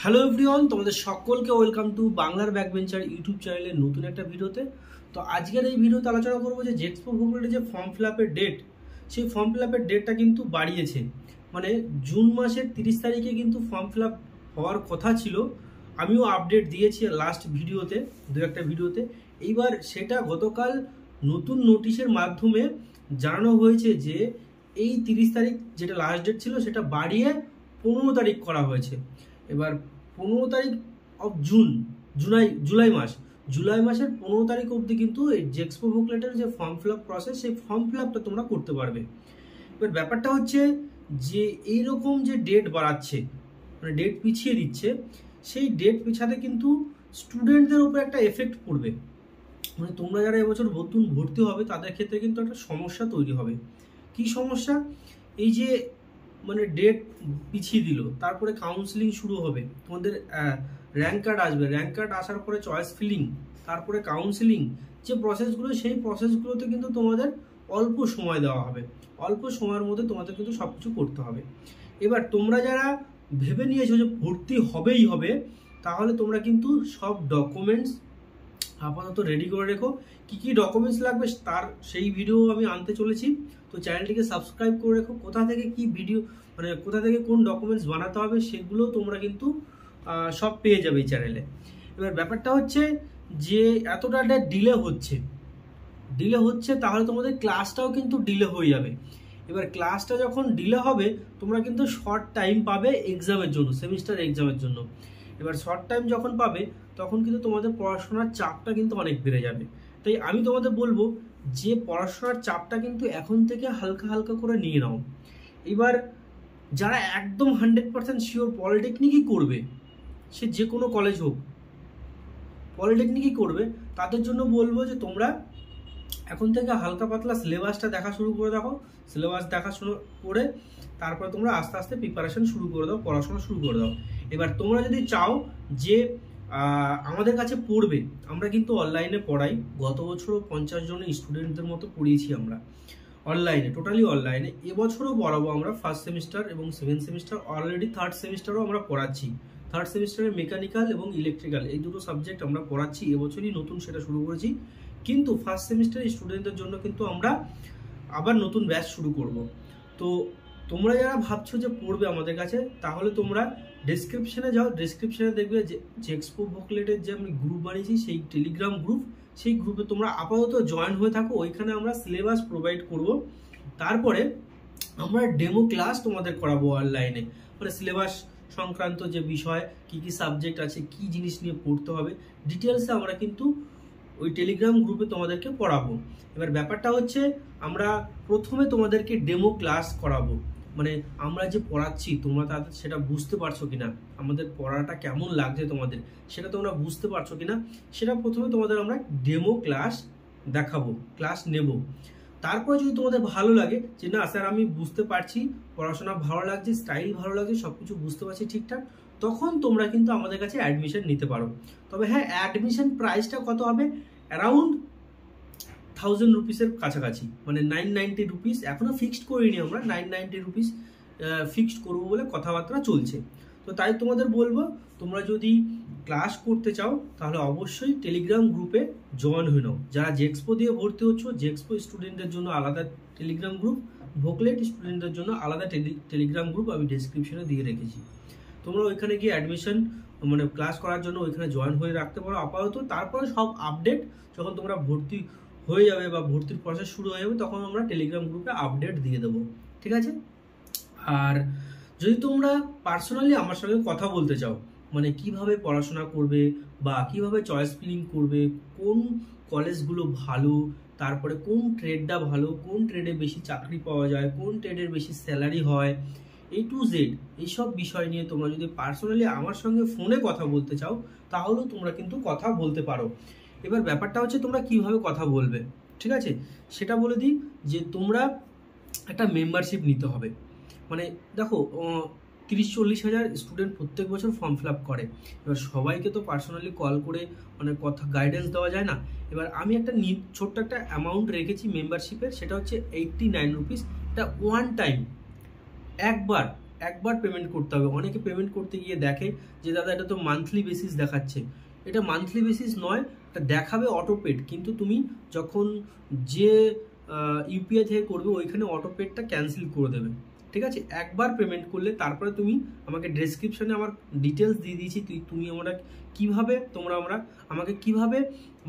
Hello everyone, তোমাদের সকলকে welcome to বাংলার ব্যাকবেঞ্চার ইউটিউব চ্যানেলের নতুন একটা ভিডিওতে। তো আজকের এই ভিডিওতে আলোচনা করবো যে জেক্সপো ভোকেলেটের যে ফর্ম ফিল আপের ডেট, সেই ফর্ম ফিল আপের ডেটটা কিন্তু বাড়িয়েছে। মানে জুন মাসের 30 তারিখে কিন্তু ফর্ম ফিল আপ হওয়ার কথা ছিল। আমিও আপডেট দিয়েছি লাস্ট ভিডিওতে, দু একটা ভিডিওতে। এইবার সেটা গতকাল নতুন নোটিশের মাধ্যমে জানানো হয়েছে যে এই 30 তারিখ যেটা লাস্ট ডেট ছিল সেটা বাড়িয়ে 15 তারিখ করা হয়েছে। এবার 15 তারিখ অফ জুলাই মাসের 15 তারিখ অবধি কিন্তু এই জেক্সপো ভোকেলেটের যে ফর্ম ফিল আপ প্রসেস, সেই ফর্ম ফিল আপটা তোমরা করতে পারবে। এবার ব্যাপারটা হচ্ছে যে এইরকম যে ডেট বাড়াচ্ছে, মানে ডেট পিছিয়ে দিচ্ছে, সেই ডেট পিছাতে কিন্তু স্টুডেন্টদের উপর একটা এফেক্ট পড়বে। মানে তোমরা যারা এবছর নতুন ভর্তি হবে তাদের ক্ষেত্রে কিন্তু একটা সমস্যা তৈরি হবে। কি সমস্যা? এই যে মানে ডেট পিছিয়ে দিল, তারপরে কাউন্সিলিং শুরু হবে, তোমাদের র্যাঙ্ক কার্ড আসবে, র্যাঙ্ক কার্ড আসার পরে চয়েস ফিলিং, তারপরে কাউন্সিলিং, যে প্রসেসগুলো, সেই প্রসেসগুলোতে কিন্তু তোমাদের অল্প সময় দেওয়া হবে। অল্প সময়ের মধ্যে তোমাদের কিন্তু সব কিছু করতে হবে। এবার তোমরা যারা ভেবে নিয়েছো যে ভর্তি হবেই হবে, তাহলে তোমরা কিন্তু সব ডকুমেন্টস আপাতত রেডি করে রেখো। কি কি ডকুমেন্টস লাগবে তার সেই ভিডিও আমি আনতে চলেছি। তো চ্যানেলটিকে সাবস্ক্রাইব করে রেখো। কোথা থেকে কি ভিডিও, মানে কোথা থেকে কোন ডকুমেন্টস বানাতে হবে সেগুলো তোমরা কিন্তু সব পেয়ে যাবে এই চ্যানেলে। এবার ব্যাপারটা হচ্ছে যে এতটা ডিলে হচ্ছে তাহলে তোমাদের ক্লাসটাও কিন্তু ডিলে হয়ে যাবে। এবার ক্লাসটা যখন ডিলে হবে, তোমরা কিন্তু শর্ট টাইম পাবে এক্সামের জন্য, সেমিস্টার এক্সামের জন্য। এবার শর্ট টাইম যখন পাবে তখন কিন্তু তোমাদের পড়াশোনার চাপটা কিন্তু অনেক বেড়ে যাবে। তাই আমি তোমাদের বলবো যে পড়াশোনার চাপটা কিন্তু এখন থেকে হালকা হালকা করে নিয়ে নাও। এবার যারা একদম 100% শিওর পলিটেকনিকই করবে, সে যে কোনো কলেজ হোক, পলিটেকনিকই করবে, তাদের জন্য বলবো যে তোমরা এখন থেকে হালকা পাতলা সিলেবাসটা দেখা শুরু করে দেখো। সিলেবাস দেখা শুরু করে তারপরে তোমরা আস্তে আস্তে প্রিপারেশন শুরু করে দাও, পড়াশোনা শুরু করে দাও। এবার তোমরা যদি চাও যে আমাদের কাছে পড়বে, আমরা কিন্তু অনলাইনে পড়াই। গত বছরও 50 জন স্টুডেন্টদের মতো পড়িয়েছি আমরা অনলাইনে, টোটালি অনলাইনে। এবছরও পড়াবো আমরা ফার্স্ট সেমিস্টার এবং সেকেন্ড সেমিস্টার, অলরেডি থার্ড সেমিস্টারও আমরা পড়াচ্ছি। থার্ড সেমিস্টারে মেকানিক্যাল এবং ইলেকট্রিক্যাল, এই দুটো সাবজেক্ট আমরা পড়াচ্ছি। এবছরই নতুন সেটা শুরু করেছি। কিন্তু ফার্স্ট সেমিস্টার স্টুডেন্টদের জন্য কিন্তু আমরা আবার নতুন ব্যাচ শুরু করব। তো তোমরা যারা ভাবছো যে পড়বে আমাদের কাছে, তাহলে তোমরা ডেসক্রিপশনে যাও। ডেসক্রিপশনে দেখবে যে জেক্সপো ভোকেলেটের যে আমি গ্রুপ বানিয়েছি, সেই টেলিগ্রাম গ্রুপ, সেই গ্রুপে তোমরা আপাতত জয়েন হয়ে থাকো। ওইখানে আমরা সিলেবাস প্রোভাইড করব। তারপরে আমরা ডেমো ক্লাস তোমাদের করাবো অনলাইনে, মানে সিলেবাস সংক্রান্ত যে বিষয়, কি কি সাবজেক্ট আছে, কি জিনিস নিয়ে পড়তে হবে, ডিটেলসে আমরা কিন্তু ওই টেলিগ্রাম গ্রুপে তোমাদেরকে পড়াবো। এবার ব্যাপারটা হচ্ছে আমরা প্রথমে তোমাদেরকে ডেমো ক্লাস করাবো, মানে আমরা যে পড়াচ্ছি তোমরা তাদের সেটা বুঝতে পারছো কিনা, আমাদের পড়াটা কেমন লাগছে তোমাদের সেটা তোমরা বুঝতে পারছো কিনা, সেটা প্রথমে তোমাদের আমরা ডেমো ক্লাস দেখাবো, ক্লাস নেব। তারপরে যদি তোমাদের ভালো লাগে যে না স্যার আমি বুঝতে পারছি, পড়াশোনা ভালো লাগছে, স্টাইল ভালো লাগছে, সবকিছু বুঝতে পারছি ঠিকঠাক, তখন তোমরা কিন্তু আমাদের কাছে অ্যাডমিশন নিতে পারো। তবে হ্যাঁ, অ্যাডমিশন প্রাইসটা কত হবে? অ্যারাউন্ড 1000 রুপিসের কাছাকাছি, মানে 990 রুপিস। এখনো ফিক্সড করিনি আমরা, 990 রুপিস ফিক্সড করবো বলে কথাবার্তা চলছে। তো তাই তোমাদের বলবো, তোমরা যদি ক্লাস করতে চাও তাহলে অবশ্যই টেলিগ্রাম গ্রুপে জয়েন হয়ে নাও। যারা জেক্সপো দিয়ে ভর্তি হচ্ছ, জেক্সপো স্টুডেন্টদের জন্য আলাদা টেলিগ্রাম গ্রুপ, ভোকেলেট স্টুডেন্টদের জন্য আলাদা টেলিগ্রাম গ্রুপ আমি ডেসক্রিপশনে দিয়ে রেখেছি। তোমরা ওইখানে গিয়ে অ্যাডমিশন, মানে ক্লাস করার জন্য ওইখানে জয়েন হয়ে রাখতে পারো আপাতত। তারপরে সব আপডেট যখন তোমরা ভর্তি হয়ে যাবে বা ভর্তির প্রসেস শুরু হয়ে যাবে, তখন আমরা টেলিগ্রাম গ্রুপে আপডেট দিয়ে দেবো, ঠিক আছে? আর যদি তোমরা পার্সোনালি আমার সঙ্গে কথা বলতে চাও, মানে কিভাবে পড়াশোনা করবে বা কিভাবে চয়েস ফিলিং করবে, কোন কলেজগুলো ভালো, তারপরে কোন ট্রেডটা ভালো, কোন ট্রেডে বেশি চাকরি পাওয়া যায়, কোন ট্রেডের বেশি স্যালারি হয়, A to Z এইসব বিষয় নিয়ে তোমরা যদি পার্সোনালি আমার সঙ্গে ফোনে কথা বলতে চাও, তাহলেও তোমরা কিন্তু কথা বলতে পারো। এবার ব্যাপারটা হচ্ছে তোমরা কিভাবে কথা বলবে, ঠিক আছে? সেটা বলে দিই যে তোমরা একটা মেম্বারশিপ নিতে হবে। মানে দেখো 30-40 হাজার স্টুডেন্ট প্রত্যেক বছর ফর্ম ফিল আপ করে। এবার সবাইকে তো পার্সোনালি কল করে মানে কথা গাইডেন্স দেওয়া যায় না। এবার আমি একটা ছোট্ট একটা অ্যামাউন্ট রেখেছি মেম্বারশিপের, সেটা হচ্ছে 89 রুপিস। এটা ওয়ান টাইম, একবার পেমেন্ট করতে হবে। অনেকে পেমেন্ট করতে গিয়ে দেখে যে দাদা এটা তো মান্থলি বেসিস দেখাচ্ছে। এটা মান্থলি বেসিস নয়, এটা দেখাবে অটোপেড, কিন্তু তুমি যখন যে ইউপিআই থেকে করবে ওইখানে অটোপেডটা ক্যান্সেল করে দেবে। ঠিক আছে, একবার পেমেন্ট করলে তারপরে তুমি আমাকে ডেসক্রিপশনে আমার ডিটেলস দিয়ে দিয়েছি, তুমি আমরা কিভাবে আমাকে কিভাবে